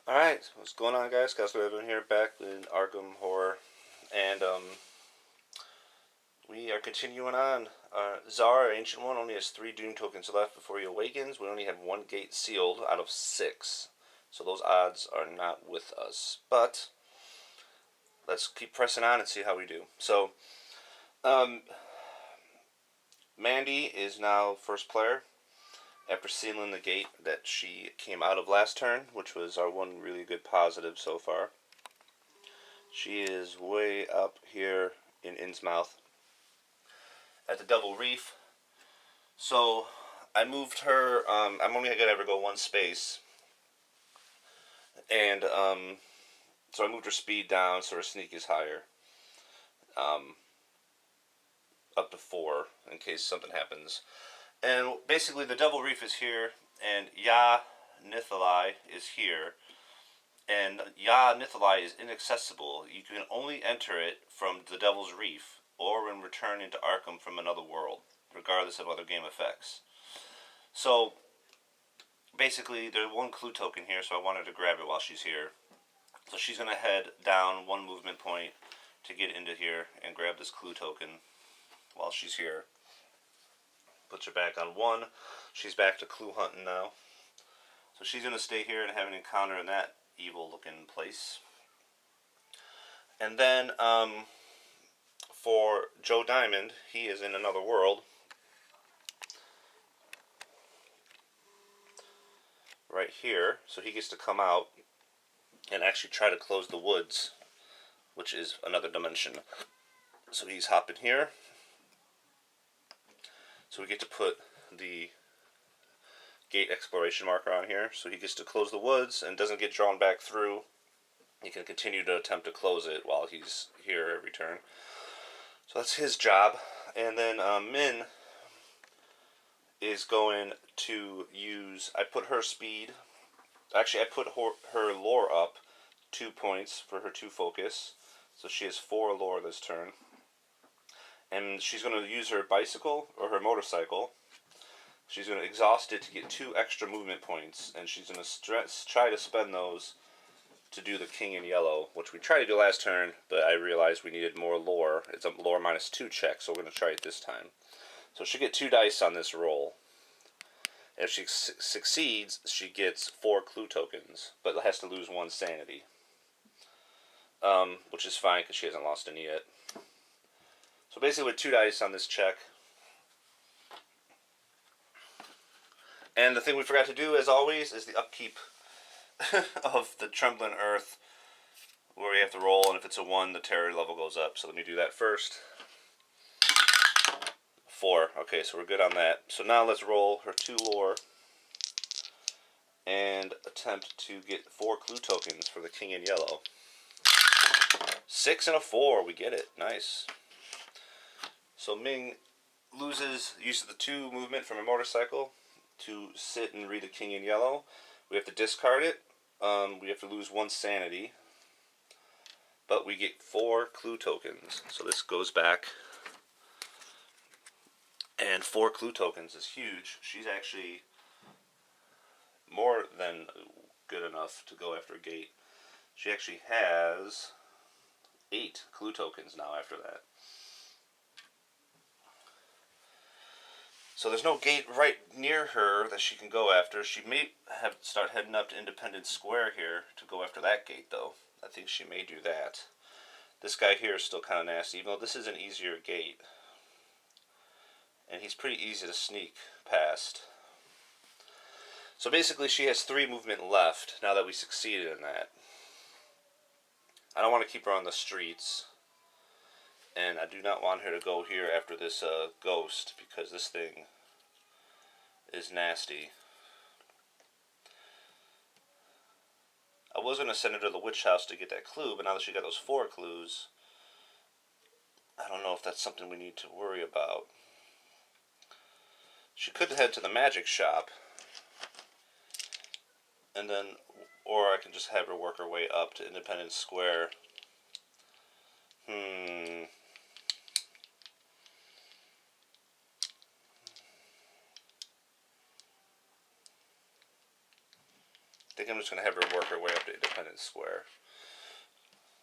Alright, what's going on, guys? Guys, we're here back in Arkham Horror, and we are continuing on. Zara, Ancient One, only has 3 Doom tokens left before he awakens. We only have 1 gate sealed out of 6, so those odds are not with us. But let's keep pressing on and see how we do. So, Mandy is now first player after sealing the gate that she came out of last turn, which was our one really good positive so far. She is way up here in Innsmouth at the Double Reef. So I moved her, I'm only going to ever go 1 space. And so I moved her speed down so her sneak is higher. Up to 4 in case something happens. And basically the Double Reef is here, and Nithali is here. And Nithali is inaccessible. You can only enter it from the Devil's Reef, or when returning to Arkham from another world, regardless of other game effects. So, basically, there's 1 clue token here, so I wanted to grab it while she's here. So she's going to head down 1 movement point to get into here and grab this clue token while she's here. Puts her back on 1. She's back to clue hunting now. So she's going to stay here and have an encounter in that evil looking place. And then for Joe Diamond, he is in another world. Right here. So he gets to come out and actually try to close the woods, which is another dimension. So he's hopping here. So we get to put the gate exploration marker on here. So he gets to close the woods and doesn't get drawn back through. He can continue to attempt to close it while he's here every turn. So that's his job. And then Min is going to use, I put her speed, actually I put her lore up 2 points for her 2 focus. So she has 4 lore this turn. And she's going to use her bicycle, or her motorcycle. She's going to exhaust it to get 2 extra movement points. And she's going to try to spend those to do the King in Yellow, which we tried to do last turn, but I realized we needed more lore. It's a lore -2 check, so we're going to try it this time. So she'll get 2 dice on this roll. If she succeeds, she gets 4 clue tokens, but has to lose 1 sanity. Which is fine, because she hasn't lost any yet. So basically with 2 dice on this check. And the thing we forgot to do, as always, is the upkeep of the Trembling Earth, where we have to roll, and if it's a 1, the terror level goes up. So let me do that first. 4. Okay, so we're good on that. So now let's roll her 2 lore and attempt to get 4 clue tokens for the King in Yellow. 6 and a 4. We get it. Nice. So Ming uses the 2 movement from her motorcycle to sit and read the King in Yellow. We have to discard it. We have to lose 1 sanity. But we get 4 clue tokens. So this goes back. And 4 clue tokens is huge. She's actually more than good enough to go after a gate. She actually has 8 clue tokens now after that. So there's no gate right near her that she can go after. She may have to start heading up to Independence Square here to go after that gate, though. I think she may do that. This guy here is still kind of nasty, even though this is an easier gate. And he's pretty easy to sneak past. So basically she has 3 movement left now that we succeeded in that. I don't want to keep her on the streets. And I do not want her to go here after this ghost, because this thing is nasty. I was going to send her to the witch house to get that clue, but now that she got those 4 clues, I don't know if that's something we need to worry about. She could head to the magic shop, and then, or I can just have her work her way up to Independence Square. think I'm just going to have her work her way up to Independence Square.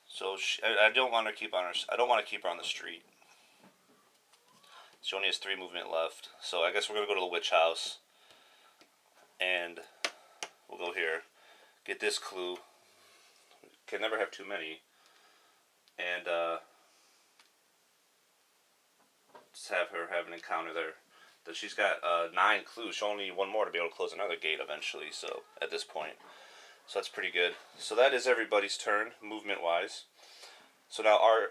So I don't want to keep on her. I don't want to keep her on the street. She only has 3 movement left. So I guess we're going to go to the witch house. And we'll go here. Get this clue. Can never have too many. And just have her have an encounter there. That she's got 9 clues. She'll only need 1 more to be able to close another gate eventually. So at this point. So that's pretty good. So that is everybody's turn, movement-wise. So now our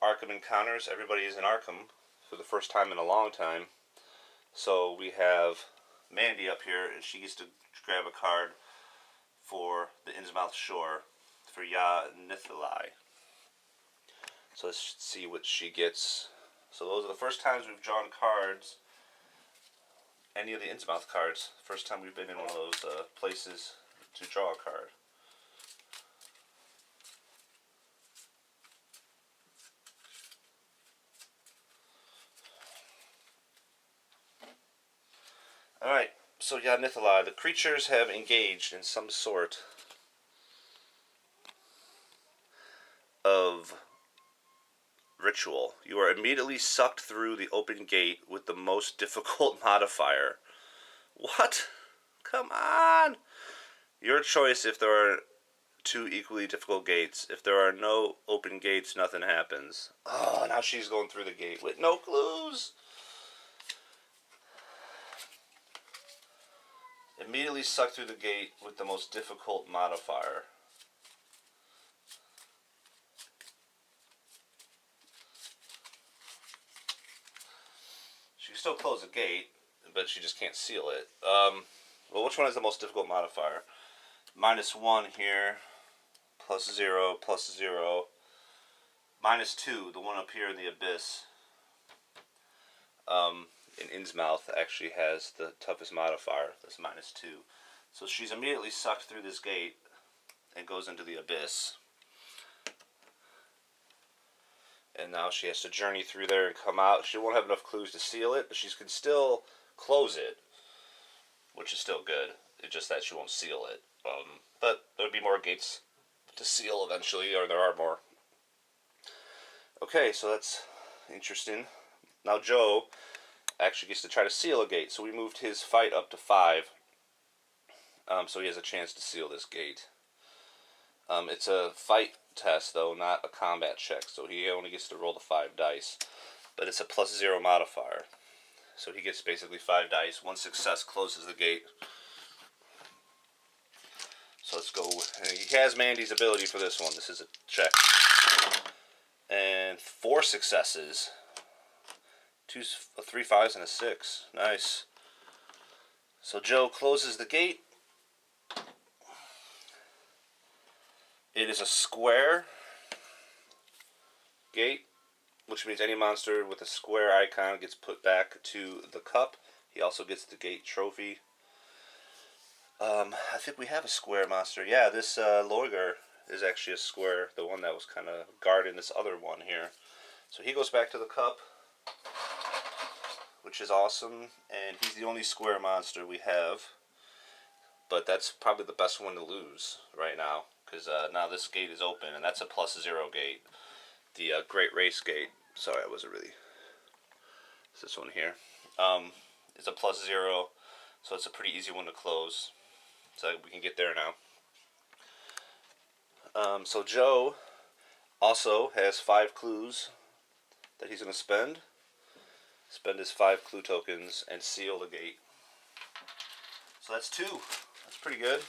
Arkham encounters. Everybody is in Arkham for the first time in a long time. So we have Mandy up here, and she gets to grab a card for the Innsmouth shore for Nithilai. So let's see what she gets. So those are the first times we've drawn cards. Any of the Innsmouth cards. First time we've been in one of those places to draw a card. Alright, so Nithilai, the creatures have engaged in some sort of ritual. You are immediately sucked through the open gate with the most difficult modifier. What? Come on! Your choice if there are 2 equally difficult gates. If there are no open gates, nothing happens. Oh, now she's going through the gate with no clues. Immediately sucked through the gate with the most difficult modifier. She can still close the gate, but she just can't seal it. Well, which one is the most difficult modifier? -1 here, +0, +0. -2, the one up here in the abyss. In Innsmouth actually has the toughest modifier. That's -2. So she's immediately sucked through this gate and goes into the abyss. And now she has to journey through there and come out. She won't have enough clues to seal it, but she can still close it, which is still good. It's just that she won't seal it. But there'll be more gates to seal eventually, or there are more. Okay, so that's interesting. Now Joe actually gets to try to seal a gate, so we moved his fight up to 5. So he has a chance to seal this gate. It's a fight test, though, not a combat check, so he only gets to roll the 5 dice. But it's a +0 modifier. So he gets basically 5 dice. 1 success closes the gate. So let's go. He has Mandy's ability for this one. This is a check. And 4 successes. 3 5s and a 6. Nice. So Joe closes the gate. It is a square gate, which means any monster with a square icon gets put back to the cup. He also gets the gate trophy. I think we have a square monster. Yeah, this Loiger is actually a square, the one that was kind of guarding this other one here. So he goes back to the cup, which is awesome, and he's the only square monster we have. But that's probably the best one to lose right now, because now this gate is open, and that's a +0 gate. The Great Race Gate. Sorry, I wasn't really. It's this one here. It's a +0, so it's a pretty easy one to close. So we can get there now. So Joe also has 5 clues that he's going to spend. Spend his 5 clue tokens and seal the gate. So that's 2. That's pretty good.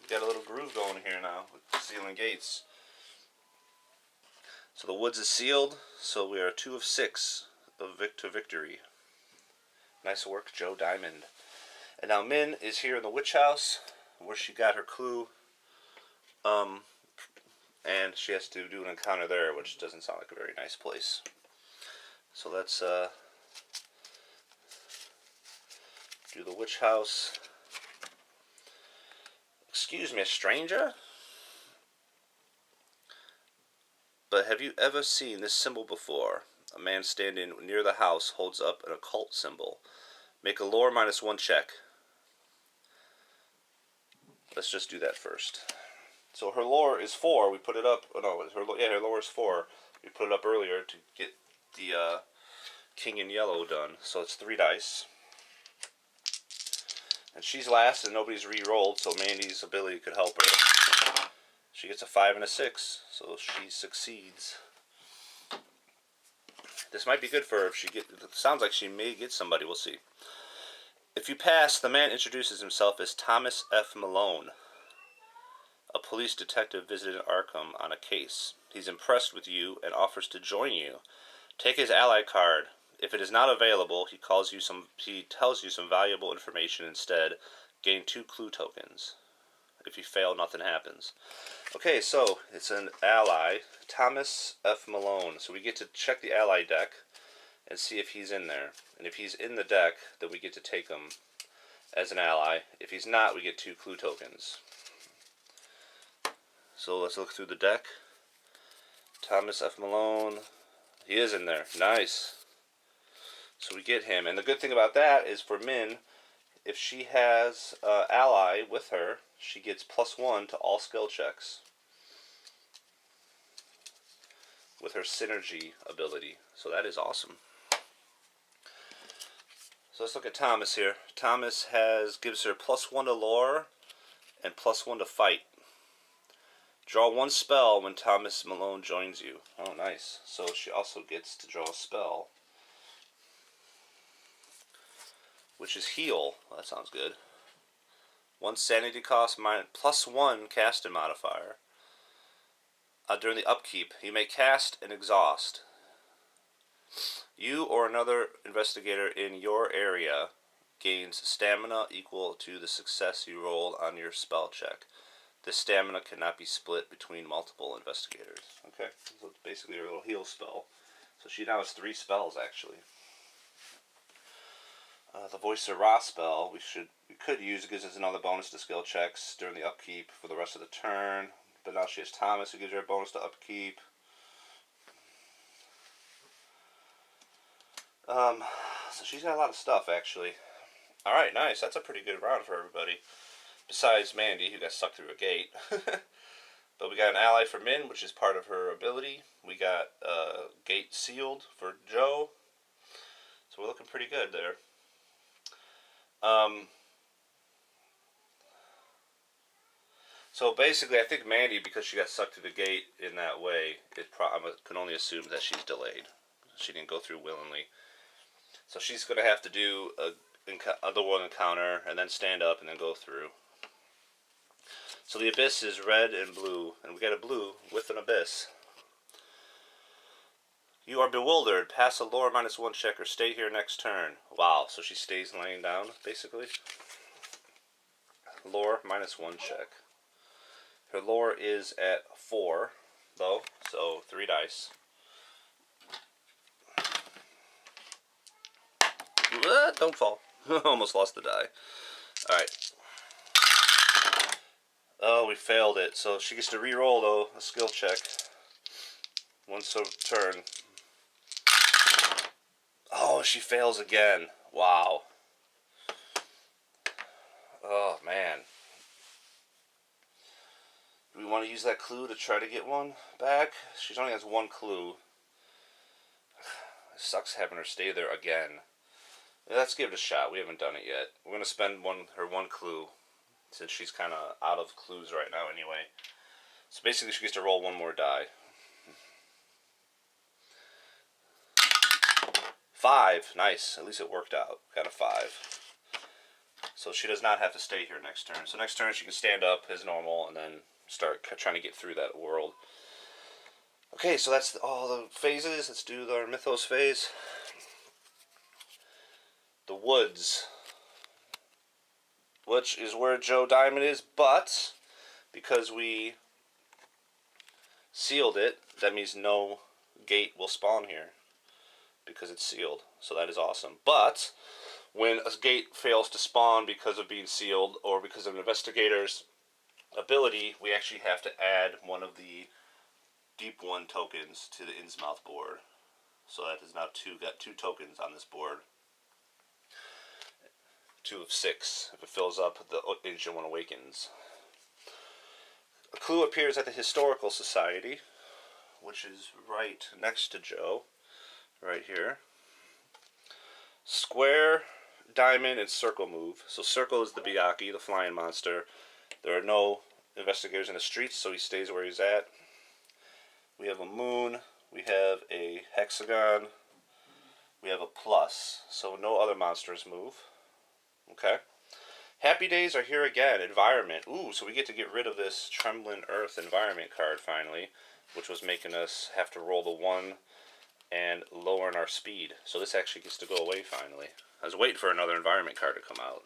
We got a little groove going here now with sealing gates. So the woods is sealed, so we are 2 of 6 of victory. Nice work, Joe Diamond. And now Min is here in the witch house, where she got her clue. And she has to do an encounter there, which doesn't sound like a very nice place. So let's do the witch house. Excuse me, a stranger? But have you ever seen this symbol before? A man standing near the house holds up an occult symbol. Make a lore -1 check. let's just do that first. So her lore is 4. We put it up. Oh no, her lore is 4. We put it up earlier to get the king in yellow done. So it's 3 dice. And she's last, and nobody's re-rolled, so Mandy's ability could help her. She gets a 5 and a 6, so she succeeds. This might be good for her if she get. It sounds like she may get somebody. We'll see. If you pass, the man introduces himself as Thomas F. Malone, a police detective visited Arkham on a case. He's impressed with you and offers to join you. Take his ally card. If it is not available, he tells you some valuable information instead. Gain 2 clue tokens. If you fail, nothing happens. Okay, so it's an ally, Thomas F. Malone. So we get to check the ally deck and see if he's in there. And if he's in the deck, then we get to take him as an ally. If he's not, we get 2 clue tokens. So let's look through the deck. Thomas F. Malone. He is in there. Nice. So we get him. And the good thing about that is for Min, if she has ally with her, she gets +1 to all skill checks with her synergy ability. So that is awesome. So let's look at Thomas here. Thomas gives her +1 to lore and +1 to fight. Draw 1 spell when Thomas Malone joins you. Oh, nice. So she also gets to draw a spell, which is heal. Well, that sounds good. 1 sanity cost, +1 casting modifier. During the upkeep, you may cast and exhaust. You or another investigator in your area gains stamina equal to the success you rolled on your spell check. This stamina cannot be split between multiple investigators. Okay, so it's basically her little heal spell. So she now has 3 spells actually. The Voice of Ra spell we could use. It gives us another bonus to skill checks during the upkeep for the rest of the turn. But now she has Thomas, who gives her a bonus to upkeep. So she's got a lot of stuff actually. All right, nice. That's a pretty good round for everybody. Besides Mandy, who got sucked through a gate. But we got an ally for Min, which is part of her ability. We got gate sealed for Joe. So we're looking pretty good there. So basically, I think Mandy, because she got sucked through the gate in that way, I can only assume that she's delayed. She didn't go through willingly. So she's going to have to do the world encounter, and then stand up, and then go through. So the abyss is red and blue, and we got a blue with an abyss. You are bewildered. Pass a lore -1 check or stay here next turn. Wow, so she stays laying down, basically. Lore -1 check. Her lore is at 4, though, so 3 dice. Don't fall. Almost lost the die. Alright. Oh, we failed it. So she gets to re-roll, though, a skill check. Once a turn. Oh, she fails again. Wow. Oh, man. Do we want to use that clue to try to get one back? She only has 1 clue. It sucks having her stay there again. Yeah, let's give it a shot. We haven't done it yet. We're going to spend her one clue, since she's kind of out of clues right now anyway. So basically she gets to roll 1 more die. 5. Nice. At least it worked out. Got a 5. So she does not have to stay here next turn. So next turn she can stand up as normal and then start trying to get through that world. Okay, so that's all the phases. Let's do our Mythos phase. The woods, which is where Joe Diamond is, but because we sealed it, that means no gate will spawn here because it's sealed. So that is awesome. But when a gate fails to spawn because of being sealed or because of an investigator's ability, we actually have to add one of the Deep One tokens to the Innsmouth board. So that is now got 2 tokens on this board. 2 of 6. If it fills up, the Ancient One awakens. A clue appears at the Historical Society, which is right next to Joe, right here. Square, diamond, and circle move. So circle is the Byakuya, the flying monster. There are no investigators in the streets, so he stays where he's at. We have a moon. We have a hexagon. We have a plus. So no other monsters move. Okay. Happy days are here again. Environment. Ooh, so we get to get rid of this Trembling Earth environment card finally, which was making us have to roll the 1 and lowering our speed. So this actually gets to go away finally. I was waiting for another environment card to come out.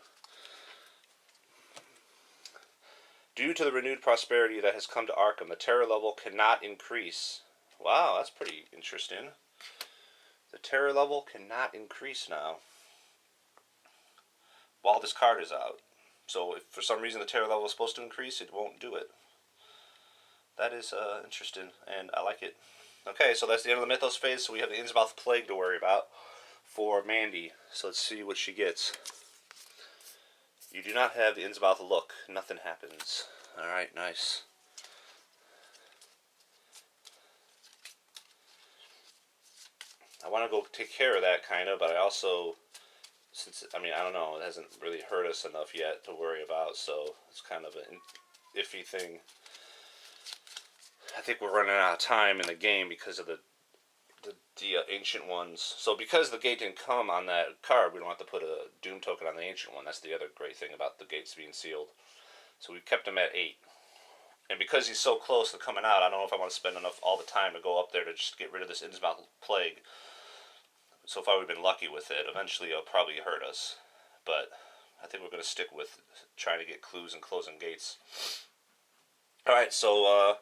Due to the renewed prosperity that has come to Arkham, the terror level cannot increase. Wow, that's pretty interesting. The terror level cannot increase now while this card is out. So if for some reason the terror level is supposed to increase, it won't do it. That is interesting, and I like it. Okay, so that's the end of the Mythos phase, so we have the Innsmouth Plague to worry about for Mandy. So let's see what she gets. You do not have the Innsmouth look. Nothing happens. Alright, nice. I want to go take care of that, kind of, but I also, since, I mean, I don't know, it hasn't really hurt us enough yet to worry about, so it's kind of an iffy thing. I think we're running out of time in the game because of the ancient ones. So because the gate didn't come on that card, we don't have to put a doom token on the ancient one. That's the other great thing about the gates being sealed. So we kept him at 8. And because he's so close to coming out, I don't know if I want to spend enough all the time to go up there to just get rid of this Innsmouth Plague. So far we've been lucky with it. Eventually it'll probably hurt us. But I think we're going to stick with trying to get clues and closing gates. Alright, so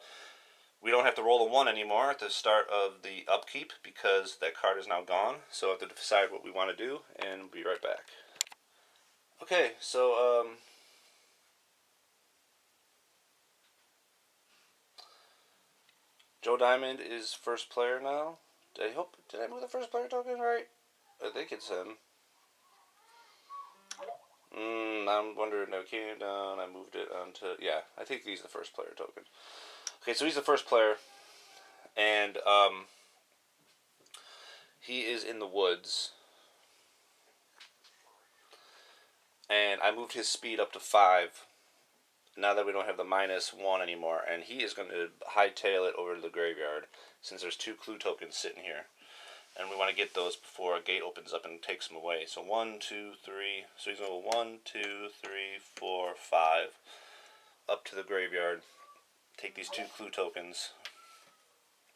we don't have to roll a 1 anymore at the start of the upkeep because that card is now gone. So I have to decide what we want to do, and we'll be right back. Okay, so Joe Diamond is first player now. Did I move the first player token right? I think it's him. I'm wondering, I came down, I moved it onto, yeah, I think he's the first player token. Okay, so he's the first player, and he is in the woods, and I moved his speed up to 5, now that we don't have the -1 anymore, and he is going to hightail it over to the graveyard, since there's 2 clue tokens sitting here, and we want to get those before a gate opens up and takes them away. So 1, 2, 3, so he's going to go 1, 2, 3, 4, 5, up to the graveyard, take these 2 clue tokens,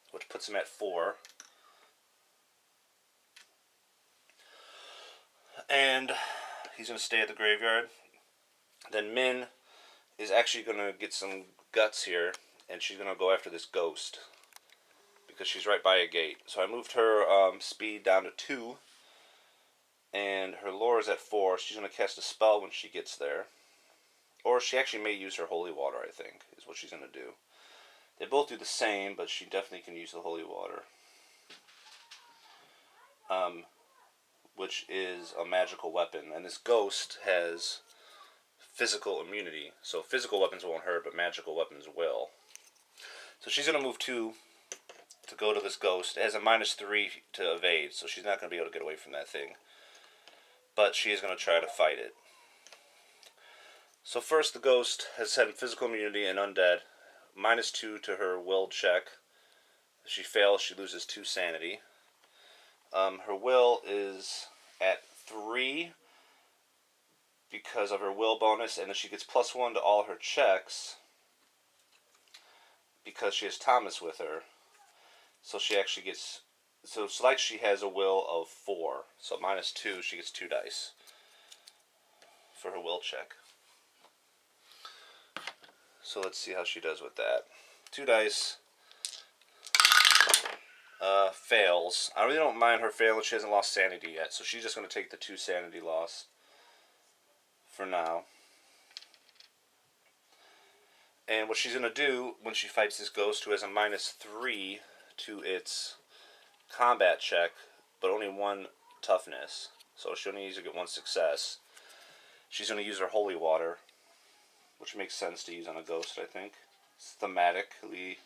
which puts him at 4. And he's going to stay at the graveyard. Then Min is actually going to get some guts here, and she's going to go after this ghost, because she's right by a gate. So I moved her speed down to 2, and her lore is at 4. She's going to cast a spell when she gets there. Or she actually may use her holy water, I think, is what she's going to do. They both do the same, but she definitely can use the holy water. Which is a magical weapon. And this ghost has physical immunity. So physical weapons won't hurt, but magical weapons will. So she's going to move 2 to go to this ghost. It has a -3 to evade, so she's not going to be able to get away from that thing. But she is going to try to fight it. So first, the ghost has had physical immunity and undead. -2 to her will check. If she fails, she loses 2 sanity. Her will is at 3 because of her will bonus, and then she gets +1 to all her checks because she has Thomas with her. So she actually gets, so it's like she has a will of 4. So -2, she gets 2 dice for her will check. So let's see how she does with that. 2 dice. Fails. I really don't mind her failing. She hasn't lost sanity yet, so she's just going to take the 2 sanity loss for now. And what she's going to do when she fights this ghost, who has a -3 to its combat check, but only 1 toughness, so she only needs to get 1 success, she's going to use her holy water, which makes sense to use on a ghost, I think. thematically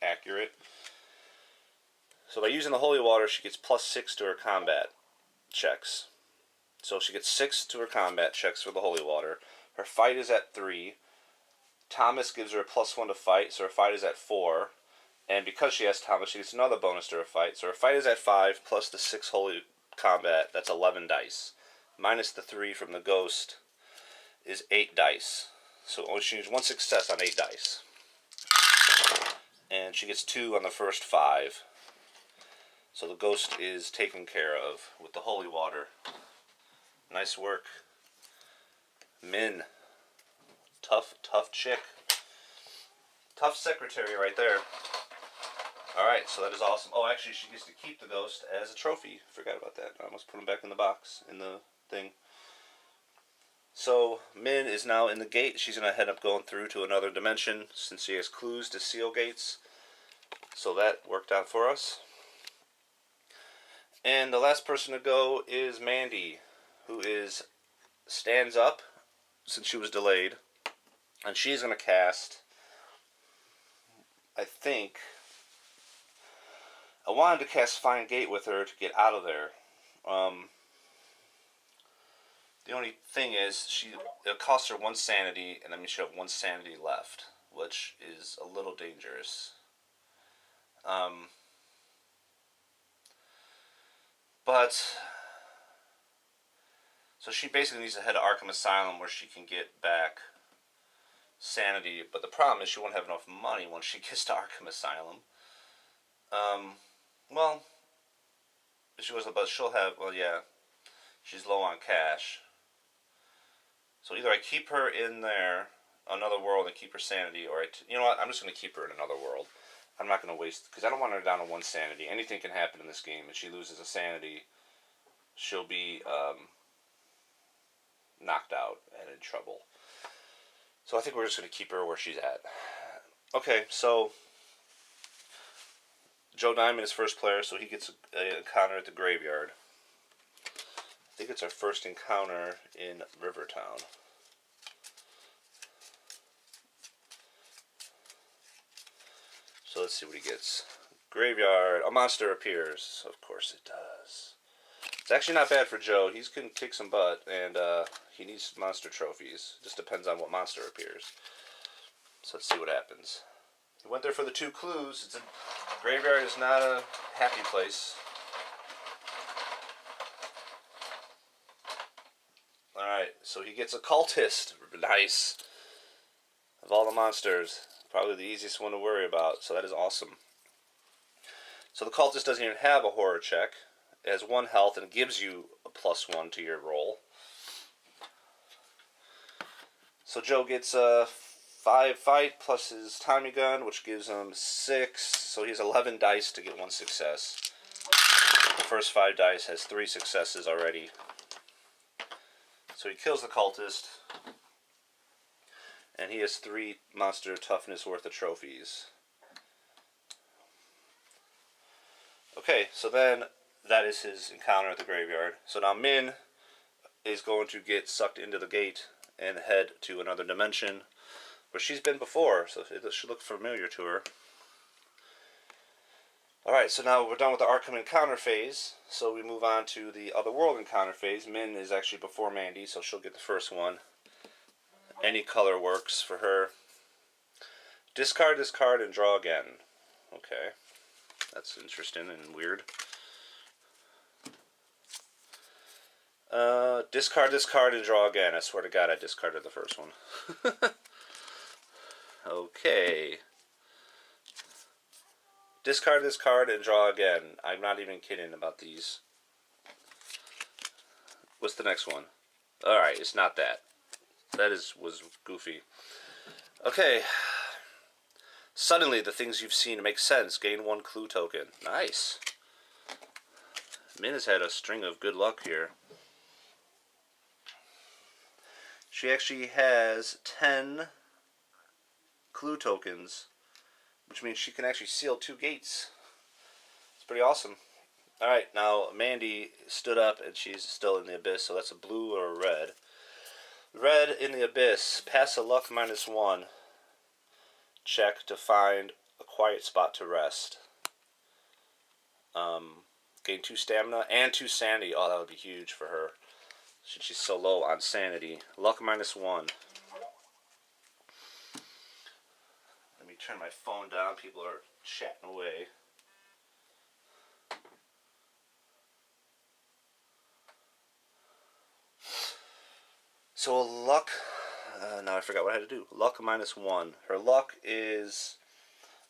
accurate. So by using the holy water, she gets +6 to her combat checks. So she gets 6 to her combat checks for the holy water. Her fight is at 3. Thomas gives her a +1 to fight, so her fight is at 4. And because she has Thomas, she gets another bonus to her fight. So her fight is at 5, plus the 6 holy combat. That's 11 dice. Minus the 3 from the ghost is 8 dice. So she needs 1 success on 8 dice. And she gets 2 on the first 5. So the ghost is taken care of with the holy water. Nice work. Min. Tough chick. Tough secretary right there. Alright, so that is awesome. Oh, actually, she gets to keep the ghost as a trophy. Forgot about that. I almost put him back in the box, in the thing. So, Min is now in the gate. She's going to head up going through to another dimension, since she has clues to seal gates. So that worked out for us. And the last person to go is Mandy, who stands up, since she was delayed. And she's going to cast, I think, I wanted to cast Find Gate with her to get out of there. The only thing is, it costs her 1 sanity, and that means she'll have 1 sanity left, which is a little dangerous. So she basically needs to head to Arkham Asylum where she can get back sanity, but the problem is she won't have enough money once she gets to Arkham Asylum. Well, if she was, but she'll have, well, yeah, she's low on cash. So either I keep her in there, another world, and keep her sanity, or you know what, I'm just going to keep her in another world. I'm not going to waste, because I don't want her down to 1 sanity. Anything can happen in this game. If she loses a sanity, she'll be knocked out and in trouble. So I think we're just going to keep her where she's at. Okay, so Joe Diamond is first player, so he gets an encounter at the graveyard. I think it's our first encounter in Rivertown. So let's see what he gets. Graveyard. A monster appears. Of course it does. It's actually not bad for Joe. He's going to kick some butt, and he needs monster trophies. Just depends on what monster appears. So let's see what happens. He went there for the 2 clues. Graveyard is not a happy place. Alright, so he gets a cultist. Nice. Of all the monsters, probably the easiest one to worry about. So that is awesome. So the cultist doesn't even have a horror check. It has 1 health and gives you a +1 to your roll. So Joe gets a 5 fight plus his Tommy gun, which gives him 6. So he has 11 dice to get 1 success. The first 5 dice has 3 successes already. So he kills the cultist. And he has 3 monster toughness worth of trophies. Okay, so then that is his encounter at the graveyard. So now Min is going to get sucked into the gate and head to another dimension where she's been before, so it should look familiar to her. Alright, so now we're done with the Arkham encounter phase, so we move on to the Otherworld encounter phase. Min is actually before Mandy, so she'll get the first one. Any color works for her. Discard this card and draw again. Okay, that's interesting and weird. Discard this card and draw again. I swear to God I discarded the first one. Okay. Discard this card and draw again. I'm not even kidding about these. What's the next one? Alright, it's not that. That was goofy. Okay. Suddenly the things you've seen make sense. Gain 1 clue token. Nice. Min has had a string of good luck here. She actually has 10 clue tokens, which means she can actually seal 2 gates. It's pretty awesome. Alright, now Mandy stood up and she's still in the abyss, so that's a blue or a red. Red in the abyss. Pass a luck -1. check to find a quiet spot to rest. Gain 2 stamina and 2 sanity. Oh, that would be huge for her, since she's so low on sanity. Luck -1. Let me turn my phone down. People are chatting away. So luck, now I forgot what I had to do. Luck -1. Her luck is,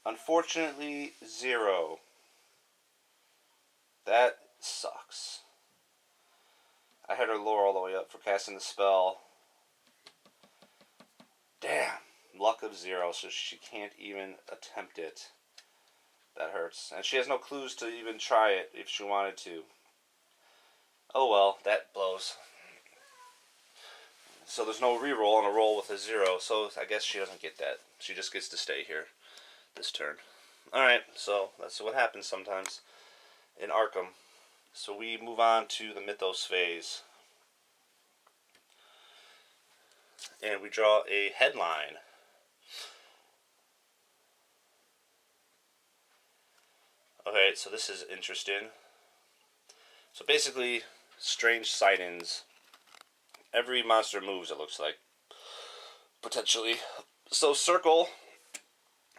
unfortunately, 0. That sucks. I had her lore all the way up for casting the spell. Damn. Luck of 0, so she can't even attempt it. That hurts. And she has no clues to even try it if she wanted to. Oh well, that blows. So there's no reroll on a roll with a 0, so I guess she doesn't get that. She just gets to stay here this turn. Alright, so that's what happens sometimes in Arkham. So we move on to the Mythos phase. And we draw a headline. Okay, so this is interesting. So basically, strange sightings. Every monster moves, it looks like. Potentially. So Circle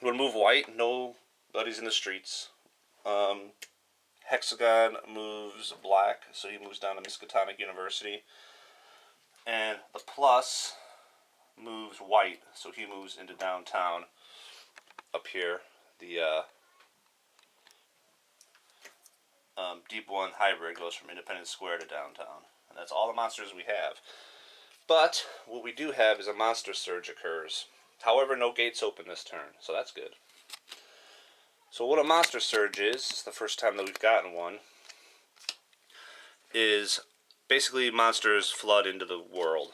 would move white, nobody's in the streets. Hexagon moves black, so he moves down to Miskatonic University. And the Plus moves white, so he moves into downtown up here. The Deep One Hybrid goes from Independence Square to downtown. And that's all the monsters we have. But what we do have is a monster surge occurs. However, no gates open this turn, so that's good. So what a monster surge is, it's the first time that we've gotten one, is basically monsters flood into the world.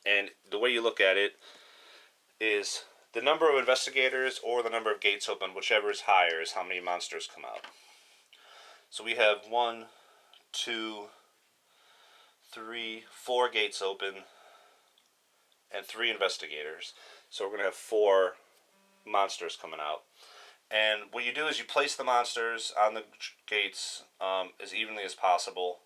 And the way you look at it is the number of investigators or the number of gates open, whichever is higher, is how many monsters come out. So we have 1, 2, 3, 4 gates open, and 3 investigators. So we're going to have 4 monsters coming out. And what you do is you place the monsters on the gates as evenly as possible.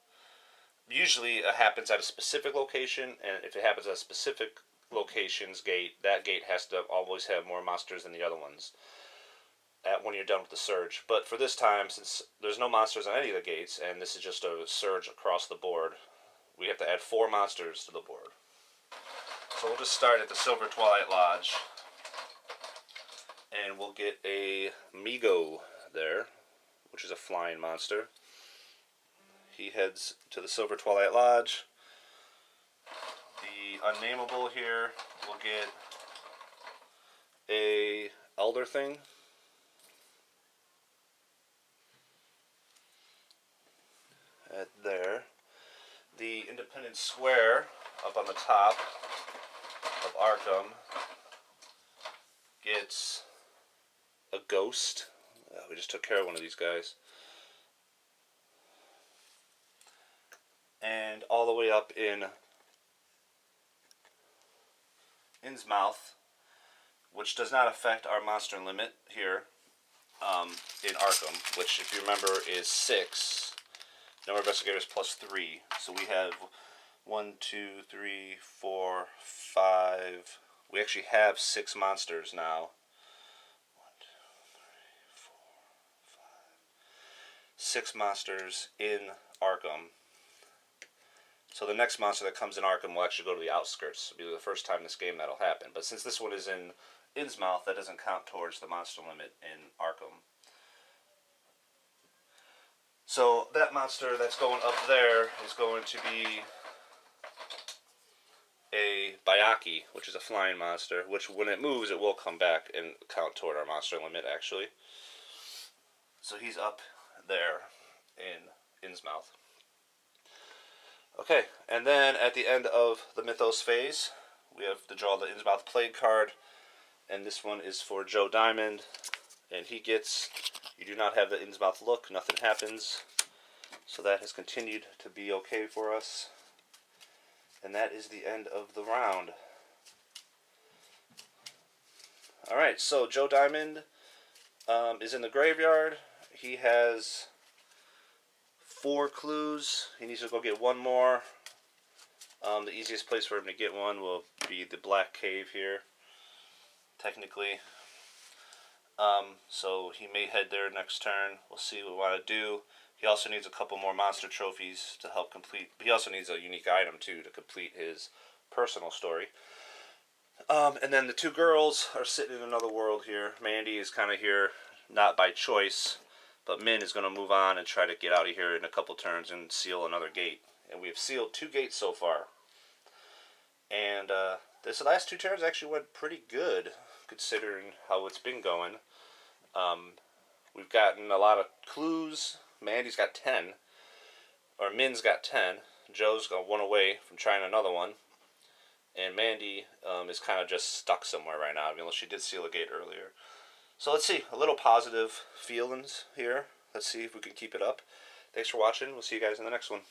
Usually it happens at a specific location, and if it happens at a specific location's gate, that gate has to always have more monsters than the other ones when you're done with the surge. But for this time, since there's no monsters on any of the gates, and this is just a surge across the board, we have to add 4 monsters to the board. So we'll just start at the Silver Twilight Lodge. And we'll get a Migo there, which is a flying monster. He heads to the Silver Twilight Lodge. The Unnameable here will get a Elder Thing. At there. The Independence Square up on the top of Arkham gets a Ghost. We just took care of one of these guys. And all the way up in Innsmouth, which does not affect our monster limit here in Arkham, which, if you remember, is 6. Number of investigators plus 3. So we have 1, 2, 3, 4, 5. We actually have 6 monsters now. 1, 2, 3, 4, 5. 6 monsters in Arkham. So the next monster that comes in Arkham will actually go to the outskirts. It'll be the first time this game that'll happen. But since this one is in Innsmouth, that doesn't count towards the monster limit in Arkham. So that monster that's going up there is going to be a Bayaki, which is a flying monster, which when it moves it will come back and count toward our monster limit actually. So he's up there in Innsmouth. Okay, and then at the end of the Mythos phase, we have to draw the Innsmouth Plague card, and this one is for Joe Diamond, and he gets, you do not have the Innsmouth look, nothing happens, so that has continued to be okay for us, and that is the end of the round. Alright, so Joe Diamond is in the graveyard. He has 4 clues. He needs to go get one more. The easiest place for him to get one will be the Black Cave here, technically. So he may head there next turn. We'll see what we want to do. He also needs a couple more monster trophies to help complete. He also needs a unique item too to complete his personal story. And then the 2 girls are sitting in another world here. Mandy is kind of here, not by choice, but Min is going to move on and try to get out of here in a couple turns and seal another gate. And we have sealed 2 gates so far. And this last 2 turns actually went pretty good, considering how it's been going. We've gotten a lot of clues. Mandy's got 10. Or Min's got 10. Joe's got 1 away from trying another one. And Mandy is kind of just stuck somewhere right now, unless she did seal a gate earlier. So let's see. A little positive feelings here. Let's see if we can keep it up. Thanks for watching. We'll see you guys in the next one.